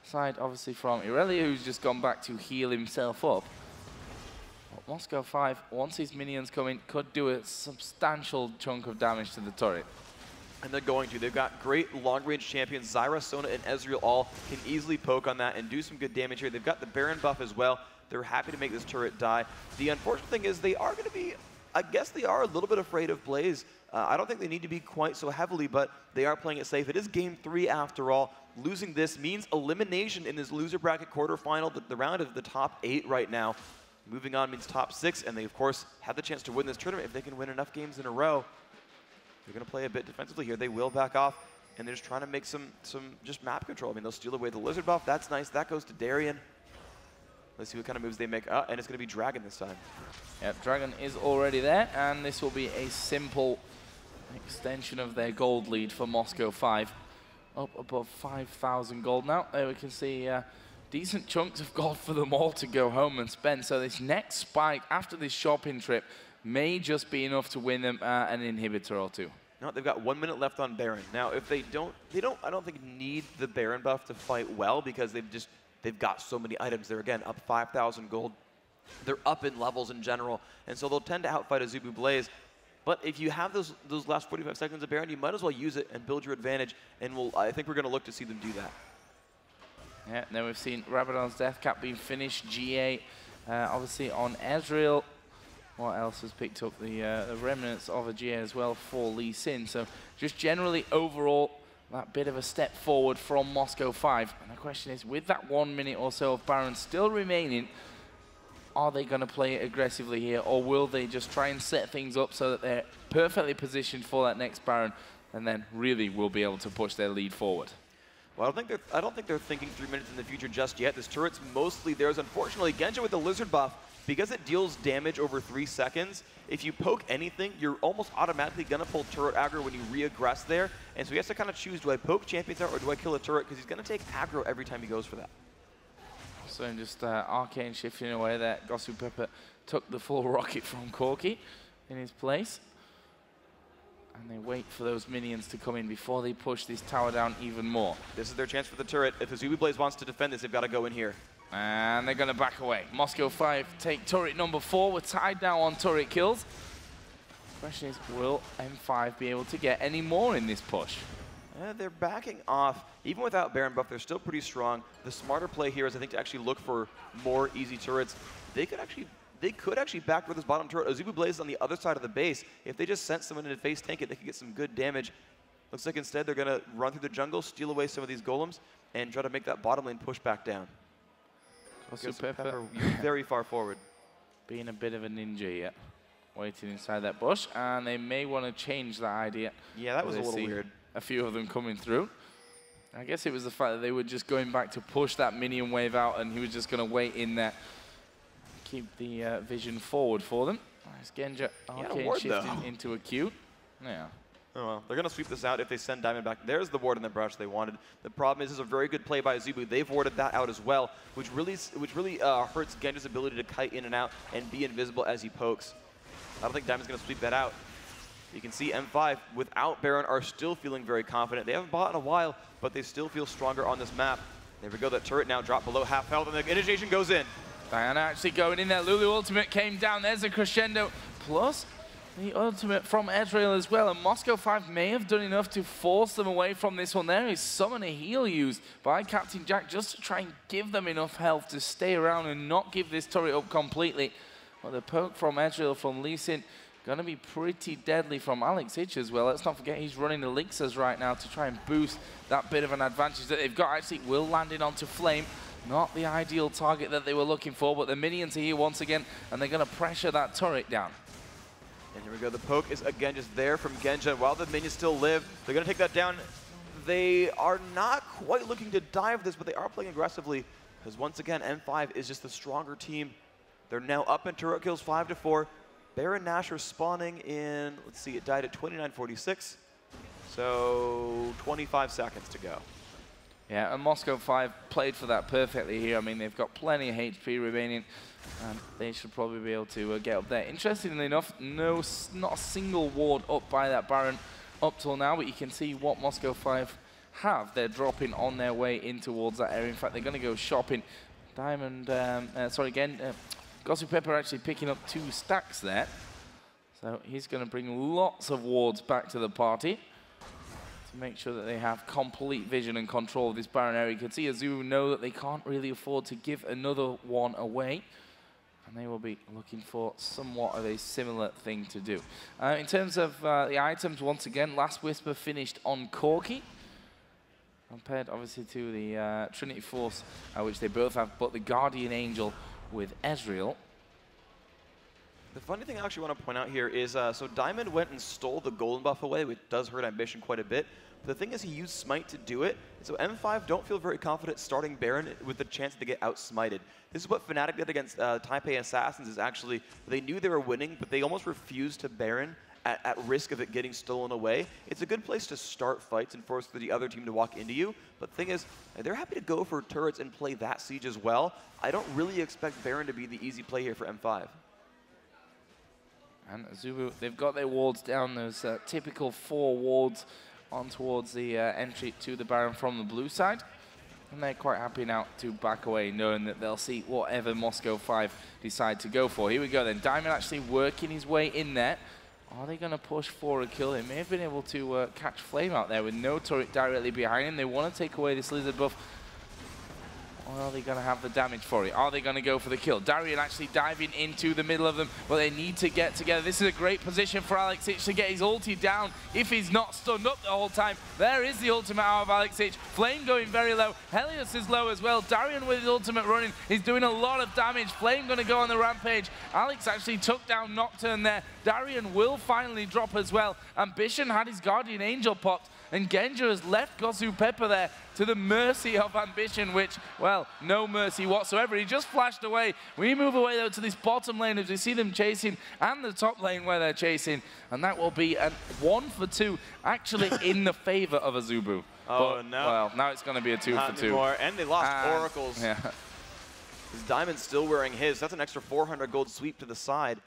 Aside, obviously, from Irelia, who's just gone back to heal himself up. But Moscow 5, once his minions come in, could do a substantial chunk of damage to the turret. And they're going to. They've got great long-range champions. Zyra, Sona, and Ezreal all can easily poke on that and do some good damage here. They've got the Baron buff as well. They're happy to make this turret die. The unfortunate thing is they are going to be, I guess they are a little bit afraid of Blaze. I don't think they need to be quite so heavily, but they are playing it safe. It is game 3 after all. Losing this means elimination in this loser bracket quarterfinal, the round of the top 8 right now. Moving on means top 6, and they, of course, have the chance to win this tournament if they can win enough games in a row. They're going to play a bit defensively here. They will back off, and they're just trying to make some just map control. I mean, they'll steal away the Lizard buff. That's nice. That goes to Darien. Let's see what kind of moves they make. And it's going to be Dragon this time. Yep, Dragon is already there, and this will be a simple extension of their gold lead for Moscow 5. Up above 5,000 gold now. There we can see decent chunks of gold for them all to go home and spend. So this next spike after this shopping trip may just be enough to win them an inhibitor or two. No, they've got 1 minute left on Baron. Now, if they don't, I don't think need the Baron buff to fight well because they've got so many items. They're again up 5,000 gold. They're up in levels in general, and so they'll tend to outfight Azubu Blaze. But if you have those last 45 seconds of Baron, you might as well use it and build your advantage. And I think we're going to look to see them do that. Yeah. Now we've seen Rabadon's death cap being finished. GA, obviously on Ezreal. What else has picked up the remnants of a GA as well for Lee Sin. So just generally overall, that bit of a step forward from Moscow 5. And the question is, with that 1 minute or so of Baron still remaining, are they going to play it aggressively here, or will they just try and set things up so that they're perfectly positioned for that next Baron, and then really will be able to push their lead forward? Well, I don't think they're thinking 3 minutes in the future just yet. This turret's mostly theirs. Unfortunately, Genja with the Lizard buff, because it deals damage over 3 seconds, if you poke anything, you're almost automatically going to pull turret aggro when you re-aggress there. And so he has to kind of choose, do I poke champions out or do I kill a turret? Because he's going to take aggro every time he goes for that. So just Arcane shifting away there. Gosu Pepper took the full rocket from Corki in his place. And they wait for those minions to come in before they push this tower down even more. This is their chance for the turret. If Azubu Blaze wants to defend this, they've got to go in here. And they're going to back away. Moscow 5 take turret number 4. We're tied now on turret kills. Question is, will M5 be able to get any more in this push? They're backing off. Even without Baron buff, they're still pretty strong. The smarter play here is, I think, to actually look for more easy turrets. They could actually back with this bottom turret. Azubu Blaze is on the other side of the base. If they just sent someone in to face tank it, they could get some good damage. Looks like instead they're going to run through the jungle, steal away some of these golems, and try to make that bottom lane push back down. Pepper very far forward. Being a bit of a ninja yet. Waiting inside that bush, and they may want to change that idea. Yeah, that was a little weird. A few of them coming through. I guess it was the fact that they were just going back to push that minion wave out, and he was just going to wait in there. Keep the vision forward for them. Nice Genja Arcane shifting into a Q. Yeah. Oh well, they're going to sweep this out if they send Diamond back. There's the ward in the brush they wanted. The problem is, this is a very good play by Azubu. They've warded that out as well, which really hurts Genja's ability to kite in and out and be invisible as he pokes. I don't think Diamond's going to sweep that out. You can see M5, without Baron, are still feeling very confident. They haven't bought in a while, but they still feel stronger on this map. There we go, that turret now dropped below half health, and the initiation goes in. Diana actually going in there. Lulu ultimate came down. There's a crescendo. Plus, the ultimate from Ezreal as well. And Moscow 5 may have done enough to force them away from this one. There is summon a heal used by Captain Jack just to try and give them enough health to stay around and not give this turret up completely. But the poke from Ezreal from Lee Sin going to be pretty deadly from Alex Hitch as well. Let's not forget he's running elixirs right now to try and boost that bit of an advantage that they've got. Actually, will landing onto Flame. Not the ideal target that they were looking for, but the minions are here once again, and they're going to pressure that turret down. And here we go. The poke is again just there from Genja. While the minions still live, they're going to take that down. They are not quite looking to dive this, but they are playing aggressively, because once again, M5 is just the stronger team. They're now up in turret kills 5-4. Baron Nashor spawning in, let's see, it died at 29:46. So 25 seconds to go. Yeah, and Moscow 5 played for that perfectly here. I mean, they've got plenty of HP remaining, and they should probably be able to get up there. Interestingly enough, not a single ward up by that Baron up till now, but you can see what Moscow 5 have. They're dropping on their way in towards that area. In fact, they're going to go shopping. Diamond, Gosu Pepper actually picking up 2 stacks there. So he's going to bring lots of wards back to the party to make sure that they have complete vision and control of this Baron area. You can see Azubu know that they can't really afford to give another one away, and they will be looking for somewhat of a similar thing to do. In terms of the items, once again, Last Whisper finished on Corki, compared obviously to the Trinity Force, which they both have, but the Guardian Angel with Ezreal. The funny thing I actually want to point out here is, so Diamond went and stole the golden buff away, which does hurt Ambition quite a bit. But the thing is, he used Smite to do it. So M5 don't feel very confident starting Baron with the chance to get out-smited. This is what Fnatic did against Taipei Assassins, is actually, they knew they were winning, but they almost refused to Baron at risk of it getting stolen away. It's a good place to start fights and force the other team to walk into you. But the thing is, they're happy to go for turrets and play that siege as well. I don't really expect Baron to be the easy play here for M5. And Azubu, they've got their wards down, those typical 4 wards on towards the entry to the Baron from the blue side. And they're quite happy now to back away, knowing that they'll see whatever Moscow 5 decide to go for. Here we go then, Diamond actually working his way in there. Are they going to push for a kill? They may have been able to catch Flame out there with no turret directly behind him. They want to take away this Lizard buff. Or are they going to have the damage for it? Are they going to go for the kill? Darian actually diving into the middle of them, but they need to get together. This is a great position for Alex Ich to get his ulti down if he's not stunned up the whole time. There is the ultimate out of Alex Ich. Flame going very low. Helios is low as well. Darian with his ultimate running. He's doing a lot of damage. Flame going to go on the rampage. Alex actually took down Nocturne there. Darian will finally drop as well. Ambition had his Guardian Angel popped, and Genja has left Gosu Pepper there to the mercy of Ambition, which, well, no mercy whatsoever. He just flashed away. We move away, though, to this bottom lane as we see them chasing, and the top lane where they're chasing, and that will be a 1 for 2, actually in the favor of Azubu. Oh, but, no. Well, now it's going to be a 2 for 2. Anymore. And they lost Oracles. Yeah. Diamond's still wearing his. That's an extra 400 gold sweep to the side.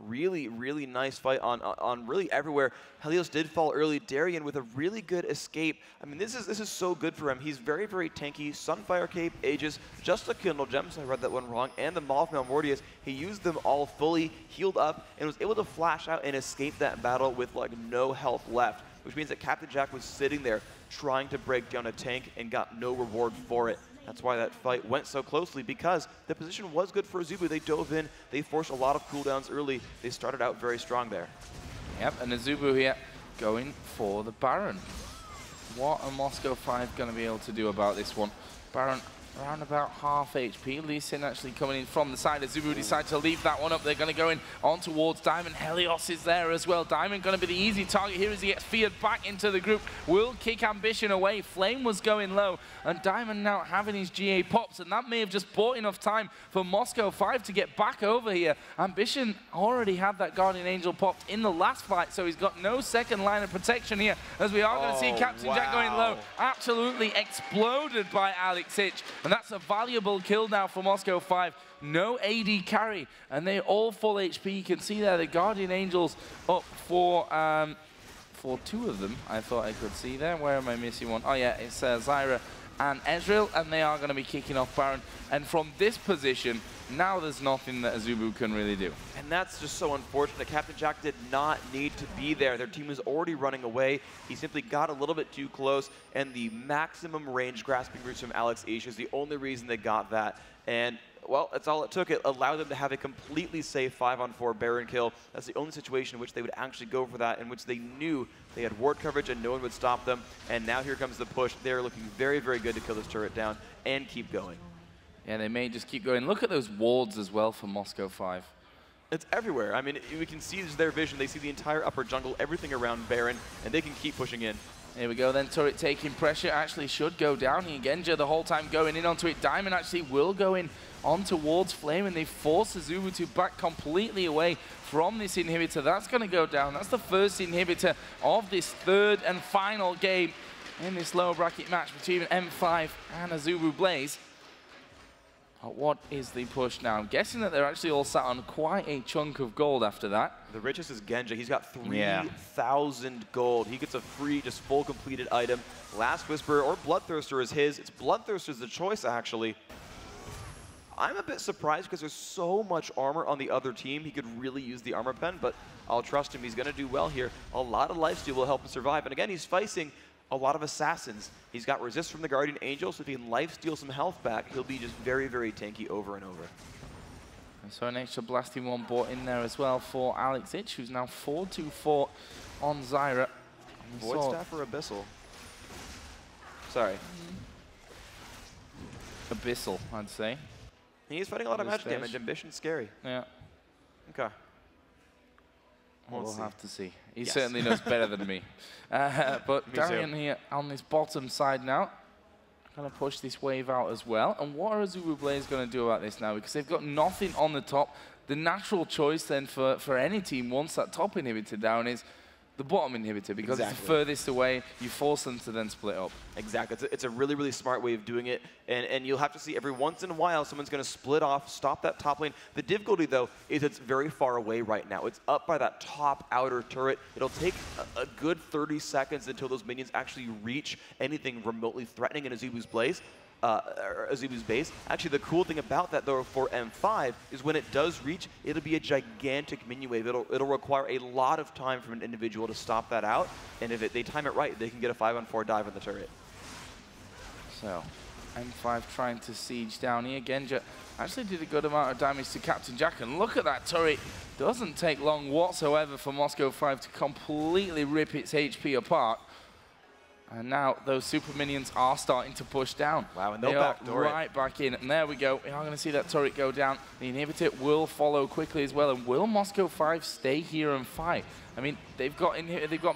Really, really nice fight on really everywhere. Helios did fall early. Darian with a really good escape. I mean, this is so good for him. He's very, very tanky. Sunfire Cape, Aegis, just the Kindle Gems, I read that one wrong, and the Maw of Malmortius. He used them all fully, healed up, and was able to flash out and escape that battle with like no health left, which means that Captain Jack was sitting there trying to break down a tank and got no reward for it. That's why that fight went so closely, because the position was good for Azubu. They dove in. They forced a lot of cooldowns early. They started out very strong there. Yep, and Azubu here going for the Baron. What are Moscow 5 going to be able to do about this one? Baron around about half HP. Lee Sin actually coming in from the side. Azubu decide to leave that one up. They're going to go in on towards Diamond. Helios is there as well. Diamond going to be the easy target here as he gets feared back into the group. Will kick Ambition away. Flame was going low, and Diamond now having his GA pops, and that may have just bought enough time for Moscow 5 to get back over here. Ambition already had that Guardian Angel popped in the last fight, so he's got no second line of protection here, as we are going to see Captain Jack going low. Absolutely exploded by Alex Ich. And that's a valuable kill now for Moscow 5. No AD carry, and they're all full HP. You can see there the Guardian Angels up for 2 of them. I thought I could see there. Where am I missing one? Oh yeah, it's Zyra and Ezreal, and they are going to be kicking off Baron. And from this position, now there's nothing that Azubu can really do. And that's just so unfortunate. Captain Jack did not need to be there. Their team was already running away. He simply got a little bit too close, and the maximum range grasping roots from Alex Ich is the only reason they got that. And, well, that's all it took. It allowed them to have a completely safe 5-on-4 Baron kill. That's the only situation in which they would actually go for that, in which they knew they had ward coverage and no one would stop them. And now here comes the push. They're looking very, very good to kill this turret down and keep going. Yeah, they may just keep going. Look at those wards as well for Moscow 5. It's everywhere. I mean, we can see their vision. They see the entire upper jungle, everything around Baron, and they can keep pushing in. Here we go then, turret taking pressure, actually should go down here. Genja the whole time going in onto it. Diamond actually will go in on towards Flame, and they force Azubu to back completely away from this inhibitor. That's going to go down. That's the first inhibitor of this third and final game in this lower bracket match between M5 and Azubu Blaze. What is the push now? I'm guessing that they're actually all sat on quite a chunk of gold after that. The richest is Genja. He's got 3,000 gold. He gets a free, just full completed item. Last Whisper or Bloodthirster is his. It's Bloodthirster's the choice, actually. I'm a bit surprised because there's so much armor on the other team. He could really use the armor pen, but I'll trust him. He's going to do well here. A lot of lifesteal will help him survive. And again, he's facing a lot of assassins. He's got resist from the Guardian Angel, so if he can lifesteal some health back, he'll be just very, very tanky over and over. And so an extra blasting one bought in there as well for Alex Ich, who's now 4-2-4 on Zyra. Void Staff or Abyssal? Sorry. Abyssal, I'd say. He's fighting a lot of magic damage. Ambition's scary. Yeah. Okay. We'll have to see. He certainly knows better than me. But Darian here on this bottom side now. Going to push this wave out as well. And what are Azubu Blaze going to do about this now? Because they've got nothing on the top. The natural choice then for any team once that top inhibitor down is the bottom inhibitor, because it's the furthest away. You force them to then split up. Exactly. It's a really, really smart way of doing it. And you'll have to see every once in a while someone's going to split off, stop that top lane. The difficulty, though, is it's very far away right now. It's up by that top outer turret. It'll take a good 30 seconds until those minions actually reach anything remotely threatening in Azubu's Blaze. Azubu's base. Actually, the cool thing about that, though, for M5 is when it does reach, it'll be a gigantic minion wave. It'll require a lot of time from an individual to stop that out, and if they time it right, they can get a 5-on-4 dive on the turret. So, M5 trying to siege down here. Genja actually did a good amount of damage to Captain Jack, and look at that turret. Doesn't take long whatsoever for Moscow 5 to completely rip its HP apart. And now those super minions are starting to push down. Wow, and they are backdoor right back in. And there we go. We are going to see that turret go down. The inhibitor will follow quickly as well. And will Moscow 5 stay here and fight? I mean, they've got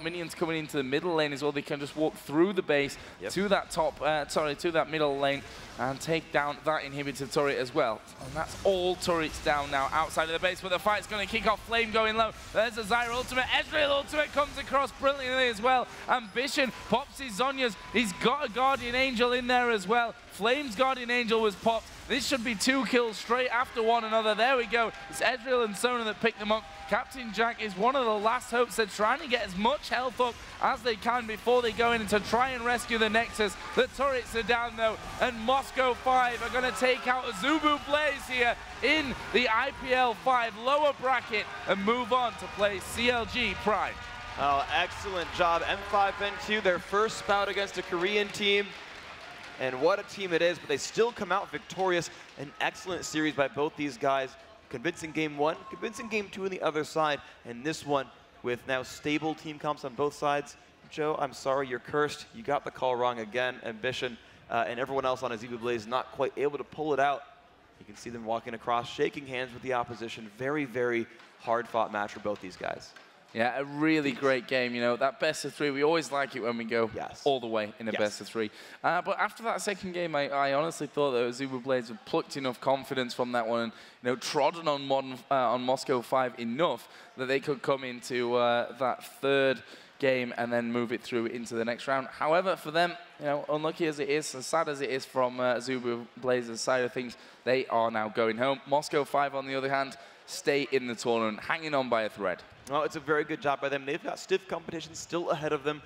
minions coming into the middle lane as well. They can just walk through the base to that to that middle lane and take down that inhibitor turret as well. And that's all turrets down now outside of the base, but the fight's going to kick off. Flame going low. There's a Zyra ultimate. Ezreal ultimate comes across brilliantly as well. Ambition pops his Zhonya's. He's got a Guardian Angel in there as well. Flame's Guardian Angel was popped. This should be 2 kills straight after one another. There we go. It's Ezreal and Sona that pick them up. Captain Jack is one of the last hopes. They're trying to get as much health up as they can before they go in to try and rescue the Nexus. The turrets are down though, and Moscow 5 are going to take out Azubu Blaze here in the IPL 5 lower bracket and move on to play CLG Prime. Oh, excellent job. M5 N2, their first spout against a Korean team. And what a team it is, but they still come out victorious. An excellent series by both these guys. Convincing game 1, convincing game 2 on the other side, and this one with now stable team comps on both sides. Joe, I'm sorry, you're cursed. You got the call wrong again. Ambition and everyone else on Azubu Blaze not quite able to pull it out. You can see them walking across, shaking hands with the opposition. Very, very hard-fought match for both these guys. Yeah, a really great game. You know, that best of 3, we always like it when we go all the way in a best of 3. But after that second game, I honestly thought that Azubu Blaze had plucked enough confidence from that one and, you know, trodden on Moscow 5 enough that they could come into that third game and then move it through into the next round. However, for them, you know, unlucky as it is, as sad as it is from Azubu Blaze's side of things, they are now going home. Moscow 5, on the other hand, stay in the tournament, hanging on by a thread. Well, it's a very good job by them. They've got stiff competition still ahead of them.